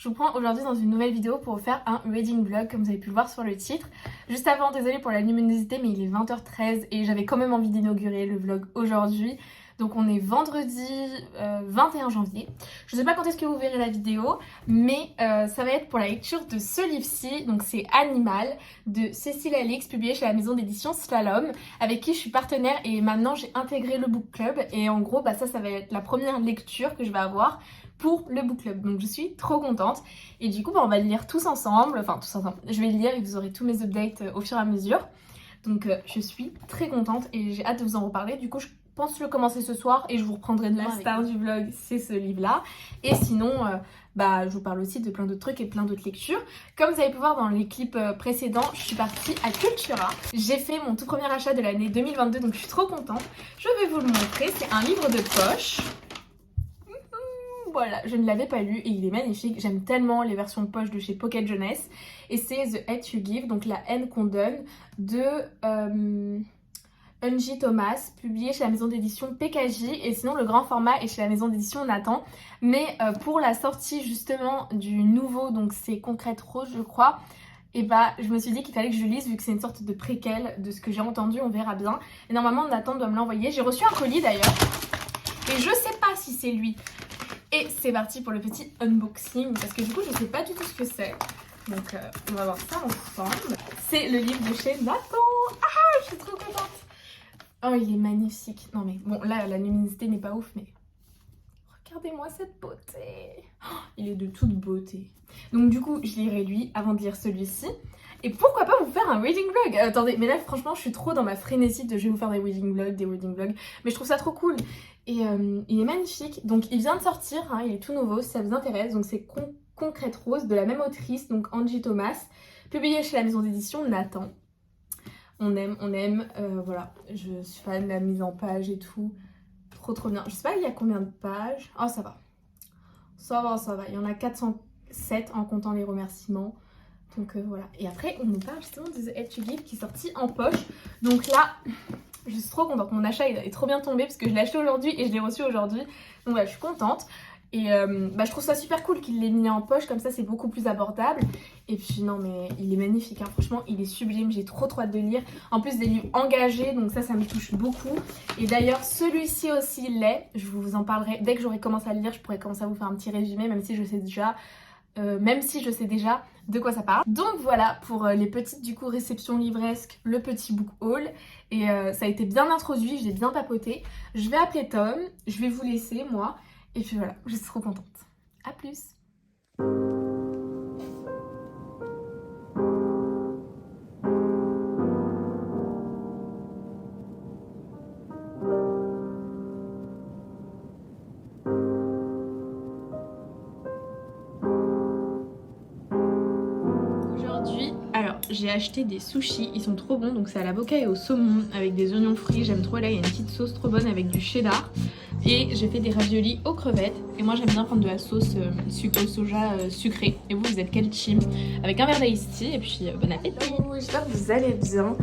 Je vous prends aujourd'hui dans une nouvelle vidéo pour vous faire un reading vlog comme vous avez pu le voir sur le titre. Juste avant, désolée pour la luminosité mais il est 20h13 et j'avais quand même envie d'inaugurer le vlog aujourd'hui. Donc on est vendredi 21 janvier. Je sais pas quand est-ce que vous verrez la vidéo, mais ça va être pour la lecture de ce livre-ci. Donc c'est Animal de Cécile Alix, publié chez la maison d'édition Slalom, avec qui je suis partenaire et maintenant j'ai intégré le book club. Et en gros, ça va être la première lecture que je vais avoir pour le book club. Donc je suis trop contente. Et du coup, on va le lire tous ensemble. Enfin, tous ensemble. Je vais le lire et vous aurez tous mes updates au fur et à mesure. Donc je suis très contente et j'ai hâte de vous en reparler. Du coup, je pense le commencer ce soir et je vous reprendrai de la star du vlog, c'est ce livre-là. Et sinon, je vous parle aussi de plein d'autres trucs et plein d'autres lectures. Comme vous avez pu voir dans les clips précédents, je suis partie à Cultura. J'ai fait mon tout premier achat de l'année 2022, donc je suis trop contente. Je vais vous le montrer, c'est un livre de poche. Voilà, je ne l'avais pas lu et il est magnifique. J'aime tellement les versions poche de chez Pocket Jeunesse. Et c'est The Hate You Give, donc la haine qu'on donne, de Angie Thomas, publié chez la maison d'édition PKJ. Et sinon, le grand format est chez la maison d'édition Nathan. Mais pour la sortie justement du nouveau, donc c'est Concrète Rose, je crois, et je me suis dit qu'il fallait que je lise vu que c'est une sorte de préquel de ce que j'ai entendu, on verra bien. Et normalement, Nathan doit me l'envoyer. J'ai reçu un colis d'ailleurs. Et je sais pas si c'est lui. Et c'est parti pour le petit unboxing parce que du coup je sais pas du tout ce que c'est. Donc on va voir ça ensemble. C'est le livre de chez Nathan. Ah, je suis trop contente. Oh, il est magnifique. Non mais bon, là la luminosité n'est pas ouf, mais regardez-moi cette beauté. Oh, il est de toute beauté. Donc du coup je lirai lui avant de lire celui-ci. Et pourquoi pas vous faire un reading vlog. Attendez, mais là franchement je suis trop dans ma frénésie de je vais vous faire des reading vlogs. Mais je trouve ça trop cool. Et il est magnifique. Donc il vient de sortir, hein, il est tout nouveau si ça vous intéresse. Donc c'est Concrète Rose de la même autrice, donc Angie Thomas, publié chez la maison d'édition Nathan. On aime, voilà. Je suis fan de la mise en page et tout. Trop bien. Je sais pas il y a combien de pages. Oh ça va. Ça va. Il y en a 407 en comptant les remerciements. Donc voilà. Et après on nous parle justement de The Hate You Give qui est sorti en poche. Donc là, je suis trop contente. Mon achat est trop bien tombé parce que je l'ai acheté aujourd'hui et je l'ai reçu aujourd'hui. Donc voilà, je suis contente. Et je trouve ça super cool qu'il l'ait mis en poche, comme ça c'est beaucoup plus abordable. Et puis non mais il est magnifique, hein. Franchement il est sublime, j'ai trop hâte de lire. En plus des livres engagés, donc ça me touche beaucoup. Et d'ailleurs celui-ci aussi l'est, je vous en parlerai dès que j'aurai commencé à le lire, je pourrai commencer à vous faire un petit résumé, même si je sais déjà de quoi ça parle. Donc voilà pour les petites du coup réceptions livresques, le petit book haul. Et ça a été bien introduit, j'ai bien papoté. Je vais appeler Tom, je vais vous laisser moi. Et puis voilà, je suis trop contente. A plus. J'ai acheté des sushis, ils sont trop bons, donc c'est à l'avocat et au saumon avec des oignons frits, j'aime trop. Là il y a une petite sauce trop bonne avec du cheddar. Et j'ai fait des raviolis aux crevettes. Et moi j'aime bien prendre de la sauce au soja sucrée. Et vous êtes quel team? Avec un verre d'ice tea et puis bon appétit. J'espère que vous allez bien.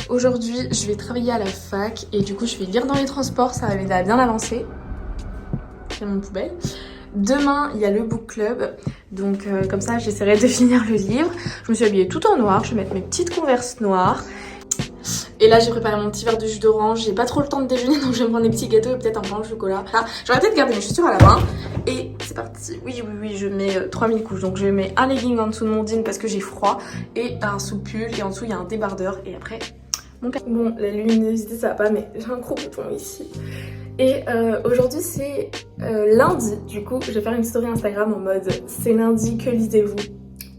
Aujourd'hui je vais travailler à la fac et du coup je vais lire dans les transports, ça va m'aider à bien avancer. C'est mon poubelle. Demain, il y a le book club, donc comme ça j'essaierai de finir le livre. Je me suis habillée tout en noir, je vais mettre mes petites converses noires. Et là j'ai préparé mon petit verre de jus d'orange, j'ai pas trop le temps de déjeuner donc je vais me prendre des petits gâteaux et peut-être un pain au chocolat. Ah, j'aurais peut-être gardé mes chaussures à la main. Et c'est parti, oui je mets 3000 couches, donc je mets un legging en dessous de mon jean parce que j'ai froid et un sous-pull et en dessous il y a un débardeur et après mon cas. Bon, la luminosité ça va pas mais j'ai un gros bouton ici. Et aujourd'hui c'est lundi, du coup je vais faire une story Instagram en mode c'est lundi, que lisez-vous?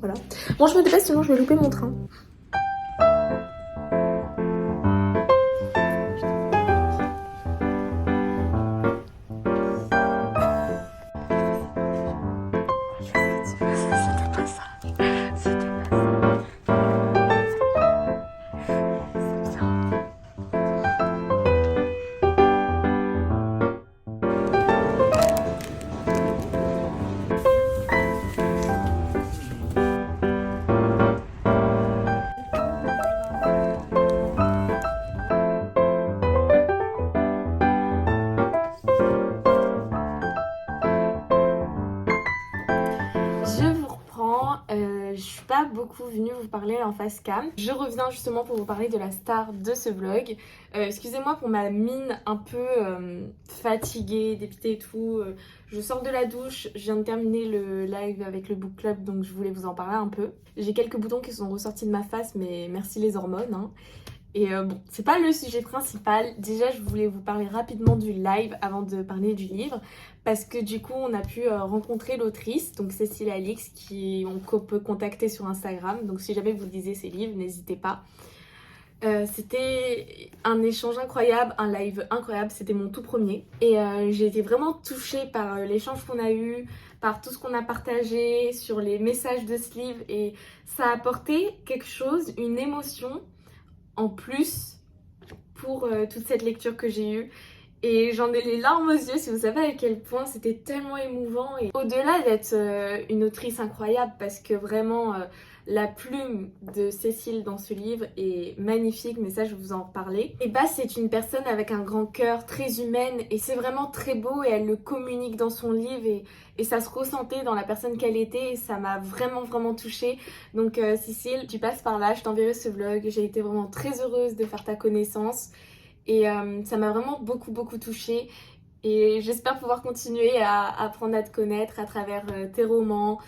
Voilà. Bon je me dépêche sinon je vais louper mon train. je suis pas beaucoup venue vous parler en face cam. Je reviens justement pour vous parler de la star de ce vlog. Excusez-moi pour ma mine un peu fatiguée, dépitée et tout. Je sors de la douche, je viens de terminer le live avec le book club, donc je voulais vous en parler un peu. J'ai quelques boutons qui sont ressortis de ma face, mais merci les hormones, hein. Et bon, c'est pas le sujet principal. Déjà, je voulais vous parler rapidement du live avant de parler du livre. Parce que du coup, on a pu rencontrer l'autrice, donc Cécile Alix, qu'on peut contacter sur Instagram. Donc si jamais vous lisez ses livres, n'hésitez pas. C'était un échange incroyable, un live incroyable. C'était mon tout premier. Et j'ai été vraiment touchée par l'échange qu'on a eu, par tout ce qu'on a partagé, sur les messages de ce livre. Et ça a apporté quelque chose, une émotion en plus pour toute cette lecture que j'ai eue. Et j'en ai les larmes aux yeux si vous savez à quel point c'était tellement émouvant. Et au-delà d'être une autrice incroyable, parce que vraiment la plume de Cécile dans ce livre est magnifique, mais ça je vais vous en reparler. Et bah c'est une personne avec un grand cœur, très humaine, et c'est vraiment très beau et elle le communique dans son livre et ça se ressentait dans la personne qu'elle était et ça m'a vraiment touchée. Donc Cécile, tu passes par là, je t'enverrai ce vlog, j'ai été vraiment très heureuse de faire ta connaissance. Et ça m'a vraiment beaucoup touchée. Et j'espère pouvoir continuer à apprendre à te connaître à travers tes romans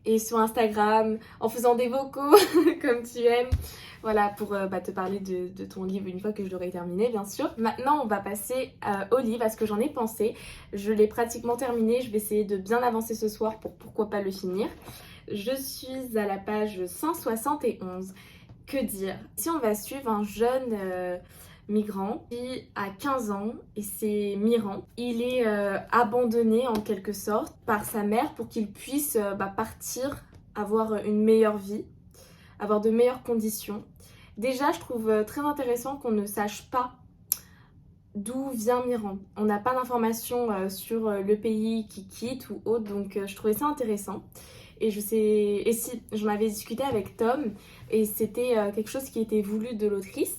et sur Instagram, en faisant des vocaux comme tu aimes. Voilà, pour te parler de ton livre une fois que je l'aurai terminé, bien sûr. Maintenant, on va passer au livre, à ce que j'en ai pensé. Je l'ai pratiquement terminé, je vais essayer de bien avancer ce soir pour pourquoi pas le finir. Je suis à la page 171. Que dire? Si on va suivre un jeune migrant qui a 15 ans et c'est Miran. Il est abandonné en quelque sorte par sa mère pour qu'il puisse partir, avoir une meilleure vie, avoir de meilleures conditions. Déjà, je trouve très intéressant qu'on ne sache pas d'où vient Miran. On n'a pas d'informations sur le pays qu'il quitte ou autre, donc je trouvais ça intéressant. Et si j'en avais discuté avec Tom et c'était quelque chose qui était voulu de l'autrice.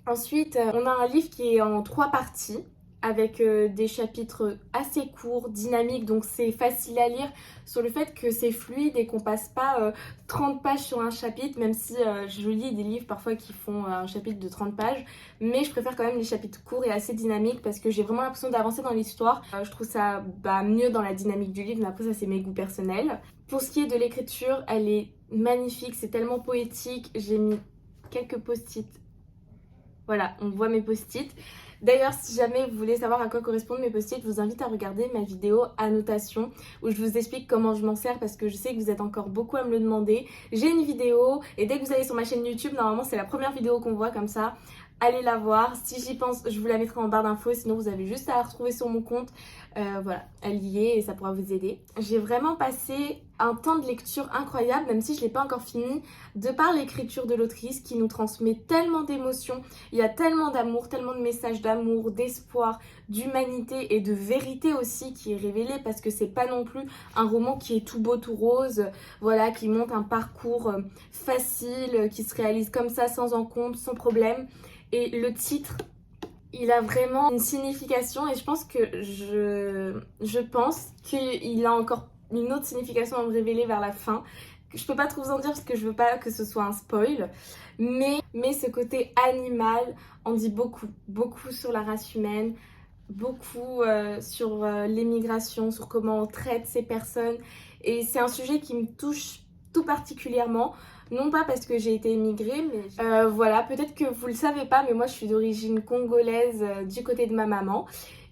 Ensuite, on a un livre qui est en 3 parties avec des chapitres assez courts, dynamiques, donc c'est facile à lire sur le fait que c'est fluide et qu'on passe pas 30 pages sur un chapitre, même si je lis des livres parfois qui font un chapitre de 30 pages, mais je préfère quand même les chapitres courts et assez dynamiques parce que j'ai vraiment l'impression d'avancer dans l'histoire. Je trouve ça mieux dans la dynamique du livre, mais après ça c'est mes goûts personnels. Pour ce qui est de l'écriture, elle est magnifique, c'est tellement poétique, j'ai mis quelques post-it. Voilà, on voit mes post-it. D'ailleurs, si jamais vous voulez savoir à quoi correspondent mes post-it, je vous invite à regarder ma vidéo annotation où je vous explique comment je m'en sers parce que je sais que vous êtes encore beaucoup à me le demander. J'ai une vidéo et dès que vous allez sur ma chaîne YouTube, normalement c'est la première vidéo qu'on voit comme ça. Allez la voir, si j'y pense, je vous la mettrai en barre d'infos, sinon vous avez juste à la retrouver sur mon compte. Voilà, elle y est et ça pourra vous aider. J'ai vraiment passé un temps de lecture incroyable, même si je ne l'ai pas encore fini, de par l'écriture de l'autrice qui nous transmet tellement d'émotions. Il y a tellement d'amour, tellement de messages d'amour, d'espoir, d'humanité et de vérité aussi qui est révélé parce que c'est pas non plus un roman qui est tout beau, tout rose, voilà, qui montre un parcours facile, qui se réalise comme ça, sans encombre, sans problème. Et le titre, il a vraiment une signification et je pense qu'il a encore une autre signification à me révéler vers la fin. Je peux pas trop vous en dire parce que je veux pas que ce soit un spoil, mais ce côté animal en dit beaucoup sur la race humaine, beaucoup sur l'émigration, sur comment on traite ces personnes et c'est un sujet qui me touche tout particulièrement. Non pas parce que j'ai été émigrée, mais voilà, peut-être que vous le savez pas, mais moi je suis d'origine congolaise du côté de ma maman.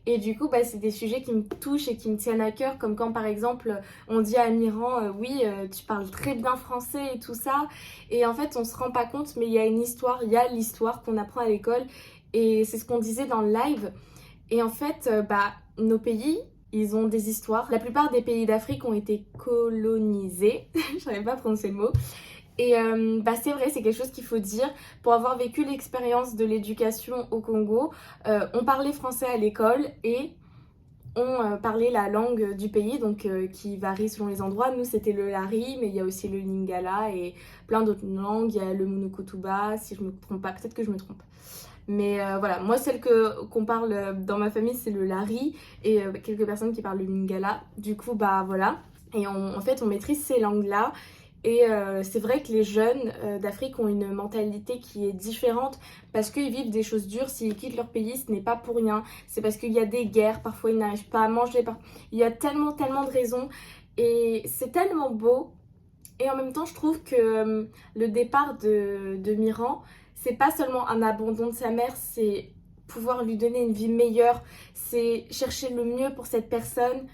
Et du coup, c'est des sujets qui me touchent et qui me tiennent à cœur, comme quand par exemple on dit à Miran, oui, tu parles très bien français et tout ça. Et en fait, on se rend pas compte, mais il y a une histoire, il y a l'histoire qu'on apprend à l'école. Et c'est ce qu'on disait dans le live. Et en fait, nos pays, ils ont des histoires. La plupart des pays d'Afrique ont été colonisés. Je n'arrive pas à prononcer le mot. Et c'est vrai, c'est quelque chose qu'il faut dire. Pour avoir vécu l'expérience de l'éducation au Congo, on parlait français à l'école et on parlait la langue du pays, donc qui varie selon les endroits. Nous, c'était le Lari, mais il y a aussi le Lingala et plein d'autres langues. Il y a le Monokotuba, si je me trompe pas, peut-être que je me trompe. Mais voilà, moi celle qu'on parle dans ma famille, c'est le Lari et quelques personnes qui parlent le Lingala. Du coup, voilà. Et en fait, on maîtrise ces langues-là. Et c'est vrai que les jeunes d'Afrique ont une mentalité qui est différente parce qu'ils vivent des choses dures. S'ils quittent leur pays, ce n'est pas pour rien. C'est parce qu'il y a des guerres, parfois ils n'arrivent pas à manger. Il y a tellement, tellement de raisons. Et c'est tellement beau. Et en même temps, je trouve que le départ de Miran, c'est pas seulement un abandon de sa mère, c'est pouvoir lui donner une vie meilleure, c'est chercher le mieux pour cette personne.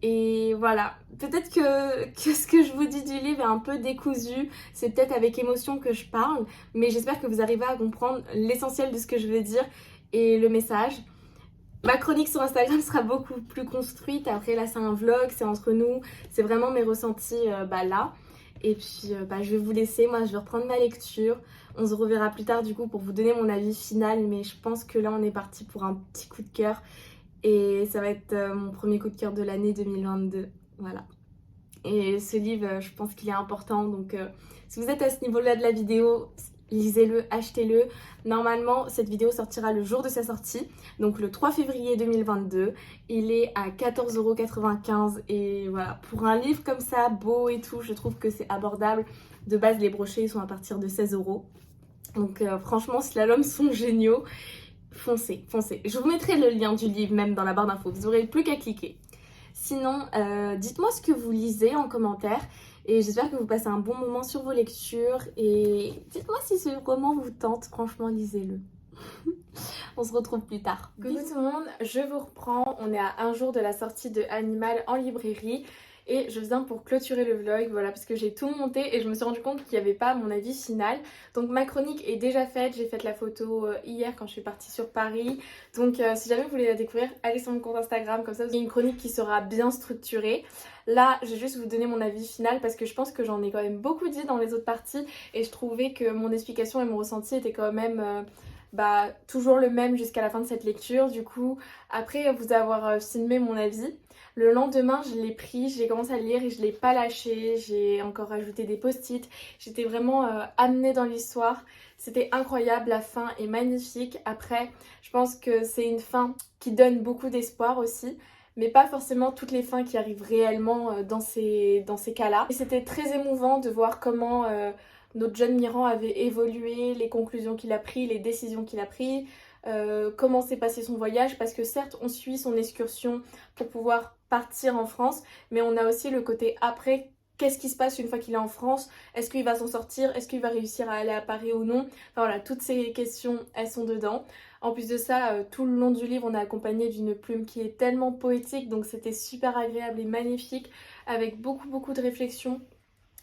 Et voilà, peut-être que ce que je vous dis du livre est un peu décousu, c'est peut-être avec émotion que je parle, mais j'espère que vous arrivez à comprendre l'essentiel de ce que je veux dire et le message. Ma chronique sur Instagram sera beaucoup plus construite, après là c'est un vlog, c'est entre nous, c'est vraiment mes ressentis là. Et puis je vais vous laisser, moi je vais reprendre ma lecture, on se reverra plus tard du coup pour vous donner mon avis final, mais je pense que là on est parti pour un petit coup de cœur. Et ça va être mon premier coup de cœur de l'année 2022. Voilà. Et ce livre, je pense qu'il est important. Donc, si vous êtes à ce niveau-là de la vidéo, lisez-le, achetez-le. Normalement, cette vidéo sortira le jour de sa sortie, donc le 3 février 2022. Il est à 14,95 € et voilà, pour un livre comme ça, beau et tout, je trouve que c'est abordable. De base, les brochets ils sont à partir de 16 €. Donc franchement, Slalom sont géniaux. Foncez, foncez. Je vous mettrai le lien du livre même dans la barre d'infos, vous n'aurez plus qu'à cliquer. Sinon, dites-moi ce que vous lisez en commentaire et j'espère que vous passez un bon moment sur vos lectures et dites-moi si ce roman vous tente, franchement lisez-le. On se retrouve plus tard. Coucou tout le monde, je vous reprends, on est à un jour de la sortie de Animal en librairie. Et je viens pour clôturer le vlog, voilà, parce que j'ai tout monté et je me suis rendu compte qu'il n'y avait pas mon avis final. Donc ma chronique est déjà faite, j'ai fait la photo hier quand je suis partie sur Paris. Donc si jamais vous voulez la découvrir, allez sur mon compte Instagram, comme ça vous avez une chronique qui sera bien structurée. Là, je vais juste vous donner mon avis final parce que je pense que j'en ai quand même beaucoup dit dans les autres parties et je trouvais que mon explication et mon ressenti étaient quand même... toujours le même jusqu'à la fin de cette lecture. Du coup, après vous avoir filmé mon avis, le lendemain je l'ai pris, j'ai commencé à le lire et je l'ai pas lâché, j'ai encore ajouté des post-it, j'étais vraiment amenée dans l'histoire. C'était incroyable, la fin est magnifique. Après, je pense que c'est une fin qui donne beaucoup d'espoir aussi, mais pas forcément toutes les fins qui arrivent réellement dans ces cas-là. Et c'était très émouvant de voir comment notre jeune Miran avait évolué, les conclusions qu'il a prises, les décisions qu'il a prises, comment s'est passé son voyage, parce que certes on suit son excursion pour pouvoir partir en France, mais on a aussi le côté après. Qu'est-ce qui se passe une fois qu'il est en France? Est-ce qu'il va s'en sortir? Est-ce qu'il va réussir à aller à Paris ou non? Enfin voilà, toutes ces questions, elles sont dedans. En plus de ça, tout le long du livre, on est accompagné d'une plume qui est tellement poétique, donc c'était super agréable et magnifique, avec beaucoup beaucoup de réflexions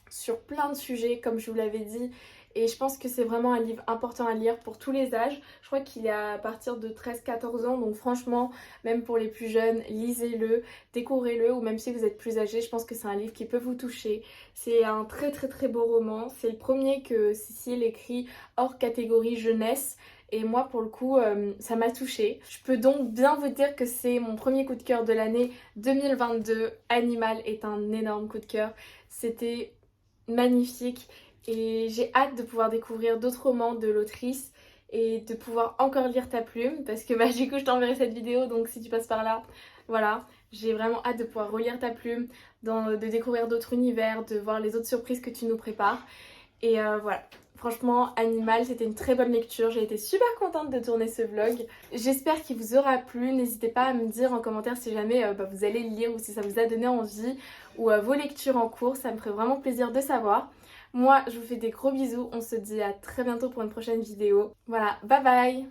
sur plein de sujets, comme je vous l'avais dit. Et je pense que c'est vraiment un livre important à lire pour tous les âges. Je crois qu'il est à partir de 13-14 ans. Donc franchement, même pour les plus jeunes, lisez-le, découvrez-le. Ou même si vous êtes plus âgé, je pense que c'est un livre qui peut vous toucher. C'est un très très très beau roman. C'est le premier que Cécile écrit hors catégorie jeunesse. Et moi pour le coup ça m'a touchée. Je peux donc bien vous dire que c'est mon premier coup de cœur de l'année 2022. Animal est un énorme coup de cœur. C'était magnifique et j'ai hâte de pouvoir découvrir d'autres romans de l'autrice et de pouvoir encore lire Ta Plume parce que du coup je t'enverrai cette vidéo, donc si tu passes par là, voilà, j'ai vraiment hâte de pouvoir relire Ta Plume, de découvrir d'autres univers, de voir les autres surprises que tu nous prépares. Et voilà, franchement Animal c'était une très bonne lecture, j'ai été super contente de tourner ce vlog. J'espère qu'il vous aura plu, n'hésitez pas à me dire en commentaire si jamais vous allez le lire ou si ça vous a donné envie, ou vos lectures en cours, ça me ferait vraiment plaisir de savoir. Moi je vous fais des gros bisous, on se dit à très bientôt pour une prochaine vidéo. Voilà, bye bye.